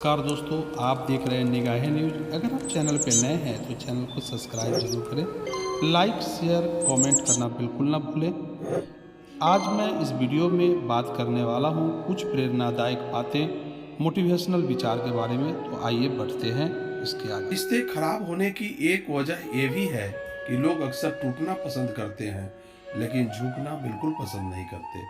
नमस्कार दोस्तों, आप देख रहे हैं निगाहें न्यूज। अगर आप चैनल पर नए हैं तो चैनल को सब्सक्राइब जरूर करें। लाइक शेयर कमेंट करना बिल्कुल ना भूलें। आज मैं इस वीडियो में बात करने वाला हूं कुछ प्रेरणादायक बातें, मोटिवेशनल विचार के बारे में। तो आइए बढ़ते हैं इसके आगे। रिश्ते खराब होने की एक वजह यह भी है कि लोग अक्सर टूटना पसंद करते हैं लेकिन झुकना बिल्कुल पसंद नहीं करते।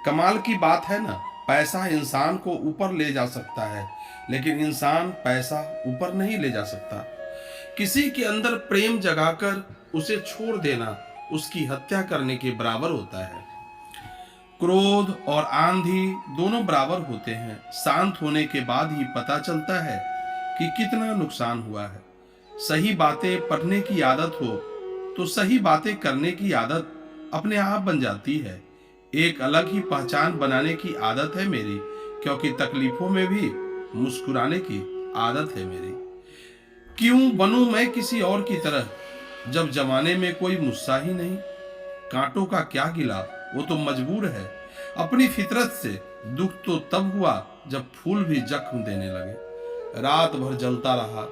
कमाल की बात है ना, पैसा इंसान को ऊपर ले जा सकता है लेकिन इंसान पैसा ऊपर नहीं ले जा सकता। किसी के अंदर प्रेम जगाकर उसे छोड़ देना उसकी हत्या करने के बराबर होता है। क्रोध और आंधी दोनों बराबर होते हैं। शांत होने के बाद ही पता चलता है कि कितना नुकसान हुआ है। सही बातें पढ़ने की आदत हो तो सही बातें करने की आदत अपने आप बन जाती है। एक अलग ही पहचान बनाने की आदत है मेरी, क्योंकि तकलीफों में भी मुस्कुराने की आदत है मेरी। क्यों बनूं मैं किसी और की तरह, जब जमाने में कोई मुस्सा ही नहीं। कांटों का क्या गिला, वो तो मजबूर है अपनी फितरत से। दुख तो तब हुआ जब फूल भी जख्म देने लगे। रात भर जलता रहा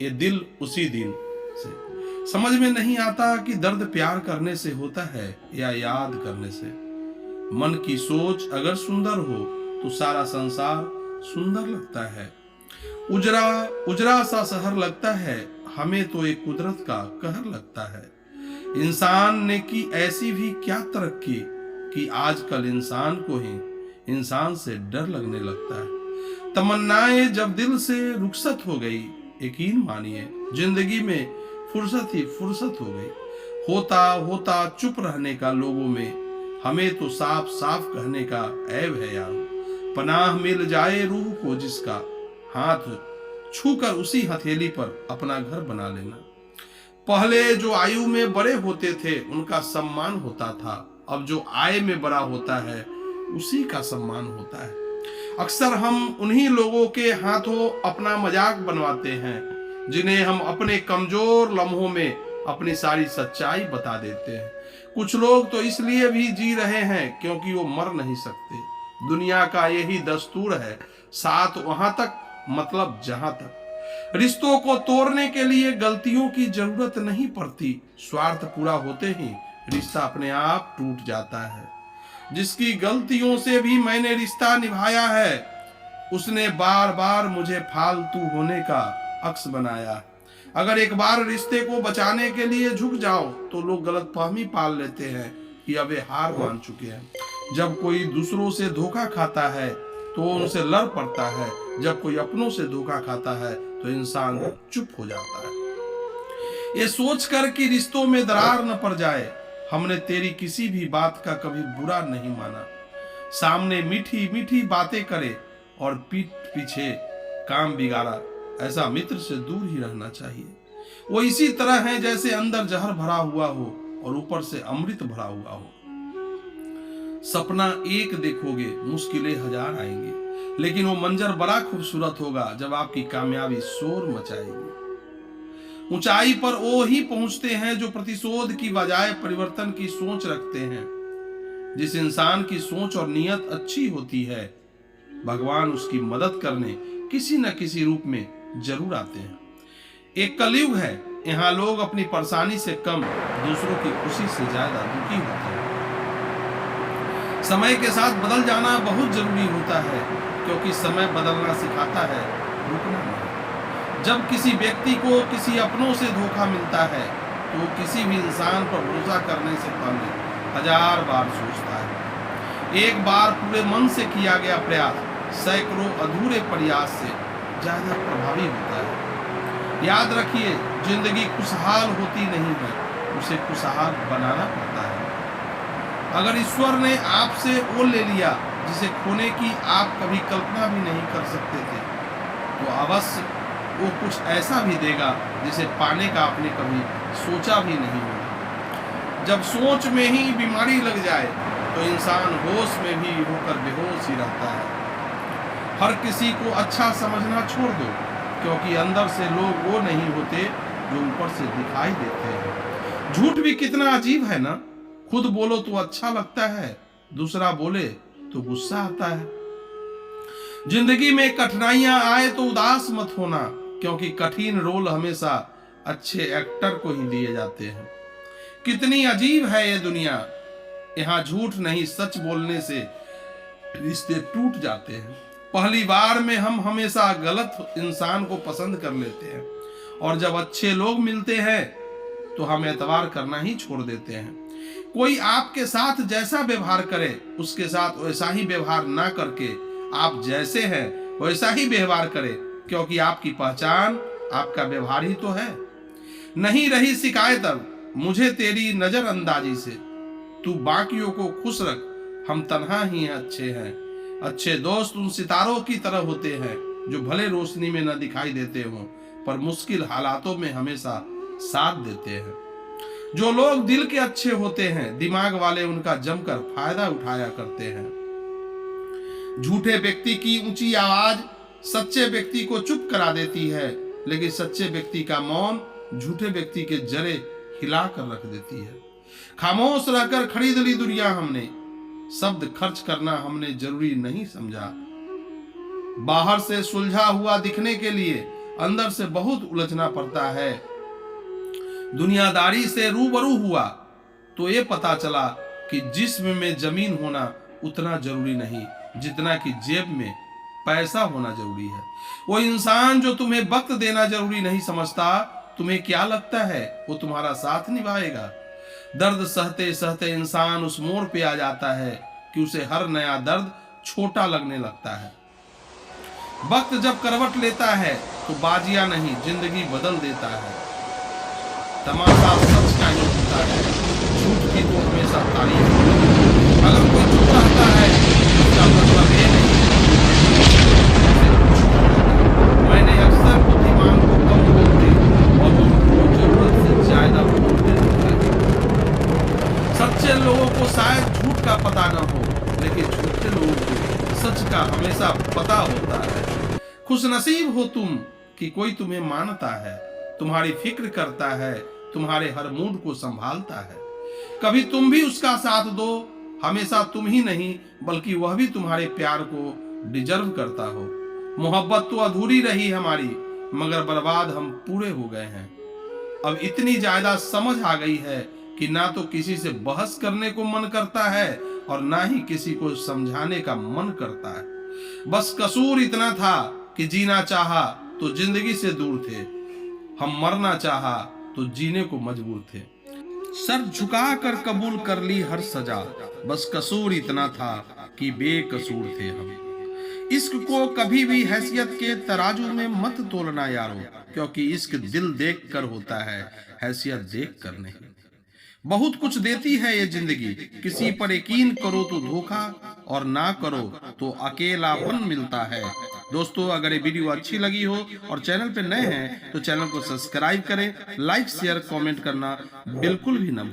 ये दिल उसी दिन से। समझ में नहीं आता कि दर्द प्यार करने से होता है या याद करने से। मन की सोच अगर सुंदर हो तो सारा संसार सुंदर लगता है। उजरा उजरा सा शहर लगता है, हमें तो एक कुदरत का कहर लगता है। इंसान ने की ऐसी भी क्या तरक्की कि आजकल इंसान को ही इंसान से डर लगने लगता है। तमन्नाएं जब दिल से रुखसत हो गई, यकीन मानिए जिंदगी में फुर्सत ही फुर्सत हो गई। होता होता चुप रहने का लोगों में, हमें तो साफ साफ कहने का ऐब है यार। पनाह मिल जाए रूह को जिसका, हाथ छूकर उसी हथेली पर अपना घर बना लेना। पहले जो आयु में बड़े होते थे उनका सम्मान होता था, अब जो आय में बड़ा होता है उसी का सम्मान होता है। अक्सर हम उन्हीं लोगों के हाथों अपना मजाक बनवाते हैं जिन्हें हम अपने कमजोर लम्हों में अपनी सारी सच्चाई बता देते हैं। कुछ लोग तो इसलिए भी जी रहे हैं क्योंकि वो मर नहीं सकते। दुनिया का यही दस्तूर है, साथ वहां तक मतलब जहां तक। रिश्तों को तोड़ने के लिए गलतियों की जरूरत नहीं पड़ती, स्वार्थ पूरा होते ही रिश्ता अपने आप टूट जाता है। जिसकी गलतियों से भी मैंने रिश्ता निभाया है, उसने बार बार मुझे फालतू होने का अक्स बनाया। अगर एक बार रिश्ते को बचाने के लिए झुक जाओ तो लोग गलतफहमी पाल लेते हैं कि अब ये हार मान चुके हैं। जब कोई दूसरों से धोखा खाता है तो उनसे लड़ पड़ता है, जब कोई अपनों से धोखा खाता है तो इंसान चुप हो जाता है। ये सोचकर कि रिश्तों में दरार न पड़ जाए, हमने तेरी किसी भी बात का कभी बुरा नहीं माना। सामने मीठी मीठी बातें करे और पीठ पीछे काम बिगाड़ा, ऐसा मित्र से दूर ही रहना चाहिए। वो इसी तरह है जैसे अंदर जहर भरा हुआ हो और ऊपर से अमृत भरा हुआ हो। सपना एक देखोगे, मुश्किलें हजार आएंगी, लेकिन वो मंजर बड़ा खूबसूरत होगा जब आपकी कामयाबी शोर मचाएगी। ऊंचाई पर वो ही पहुंचते हैं जो प्रतिशोध की बजाय परिवर्तन की सोच रखते हैं। जिस इंसान की सोच और नीयत अच्छी होती है, भगवान उसकी मदद करने किसी न किसी रूप में जरूर आते हैं। एक कलयुग है, यहाँ लोग अपनी परेशानी से कम दूसरों की खुशी से ज्यादा दुखी होते हैं। समय के साथ बदल जाना बहुत जरूरी होता है, क्योंकि समय बदलना सिखाता है, रुकना नहीं। जब किसी व्यक्ति को किसी अपनों से धोखा मिलता है तो किसी भी इंसान पर भरोसा करने से पहले हजार बार सोचता है। एक बार पूरे मन से किया गया प्रयास सैकड़ों अधूरे प्रयास से ज्यादा प्रभावी होता है। याद रखिए, जिंदगी खुशहाल होती नहीं है, उसे खुशहाल बनाना पड़ता है। अगर ईश्वर ने आपसे वो ले लिया जिसे खोने की आप कभी कल्पना भी नहीं कर सकते थे, तो अवश्य वो कुछ ऐसा भी देगा जिसे पाने का आपने कभी सोचा भी नहीं होगा। जब सोच में ही बीमारी लग जाए तो इंसान होश में भी होकर बेहोश ही रहता है। हर किसी को अच्छा समझना छोड़ दो, क्योंकि अंदर से लोग वो नहीं होते जो ऊपर से दिखाई देते हैं। झूठ भी कितना अजीब है ना, खुद बोलो तो अच्छा लगता है, दूसरा बोले तो गुस्सा आता है। जिंदगी में कठिनाइयां आए तो उदास मत होना, क्योंकि कठिन रोल हमेशा अच्छे एक्टर को ही दिए जाते हैं। कितनी अजीब है ये दुनिया, यहाँ झूठ नहीं सच बोलने से रिश्ते टूट जाते हैं। पहली बार में हम हमेशा गलत इंसान को पसंद कर लेते हैं, और जब अच्छे लोग मिलते हैं तो हम एतबार करना ही छोड़ देते हैं। कोई आपके साथ जैसा व्यवहार करे, उसके साथ वैसा ही व्यवहार ना करके आप जैसे हैं वैसा ही व्यवहार करे, क्योंकि आपकी पहचान आपका व्यवहार ही तो है। नहीं रही शिकायत अब मुझे तेरी नजरअंदाजी से, तू बाकियों को खुश रख, हम तन्हा ही अच्छे हैं। अच्छे दोस्त उन सितारों की तरह होते हैं जो भले रोशनी में न दिखाई देते हों, पर मुश्किल हालातों में हमेशा साथ देते हैं। जो लोग दिल के अच्छे होते हैं, दिमाग वाले उनका जमकर फायदा उठाया करते हैं। झूठे व्यक्ति की ऊंची आवाज सच्चे व्यक्ति को चुप करा देती है, लेकिन सच्चे व्यक्ति का मौन झूठे व्यक्ति के जरे हिला कर रख देती है। खामोश रहकर खरीद ली दुनिया हमने, शब्द खर्च करना हमने जरूरी नहीं समझा। बाहर से सुलझा हुआ दिखने के लिए अंदर से बहुत उलझना पड़ता है। दुनियादारी से रूबरू हुआ तो ये पता चला कि जिस्म में जमीन होना उतना जरूरी नहीं जितना कि जेब में पैसा होना जरूरी है। वो इंसान जो तुम्हें वक्त देना जरूरी नहीं समझता, तुम्हें क्या लगता है वो तुम्हारा साथ निभाएगा? दर्द सहते सहते इंसान उस मोड़ पे आ जाता है कि उसे हर नया दर्द छोटा लगने लगता है। वक्त जब करवट लेता है तो बाजियां नहीं जिंदगी बदल देता है। तमाशा सच का ही होता है, झूठ की तो हमेशा तारीफ होती है। अगर कोई चुप रहता है इसका मतलब ये नहीं मैंने अक्सर बुद्धिमान को कम बोलते और उनको जरूरत से ज्यादा बोलते देखा है। सच्चे लोगों को शायद झूठ का पता न हो, लेकिन झूठे लोगों को सच का हमेशा पता होता है। खुशनसीब हो तुम कि कोई तुम्हें मानता है, तुम्हारी फिक्र करता है, तुम्हारे हर मूड को संभालता है। कभी तुम भी उसका साथ दो, हमेशा तुम ही नहीं बल्कि वह भी तुम्हारे प्यार को डिजर्व करता हो। मोहब्बत तो अधूरी रही हमारी, मगर बर्बाद हम पूरे हो गए हैं। अब इतनी ज्यादा समझ आ गई है कि ना तो किसी से बहस करने को मन करता है और ना ही किसी को समझाने का मन करता है। बस कसूर इतना था कि जीना चाहा तो जिंदगी से दूर थे, हम मरना चाहा तो जीने को मजबूर थे। सर झुका कर कबूल कर ली हर सजा, बस कसूर इतना था कि बेकसूर थे हम। इश्क को कभी भी हैसियत के तराजू में मत तोलना यारो, क्योंकि इश्क दिल देख कर होता है, हैसियत देख कर नहीं। बहुत कुछ देती है ये जिंदगी, किसी पर यकीन करो तो धोखा और ना करो तो अकेलापन मिलता है। दोस्तों, अगर ये वीडियो अच्छी लगी हो और चैनल पे नए हैं तो चैनल को सब्सक्राइब करें, लाइक शेयर कमेंट करना बिल्कुल भी ना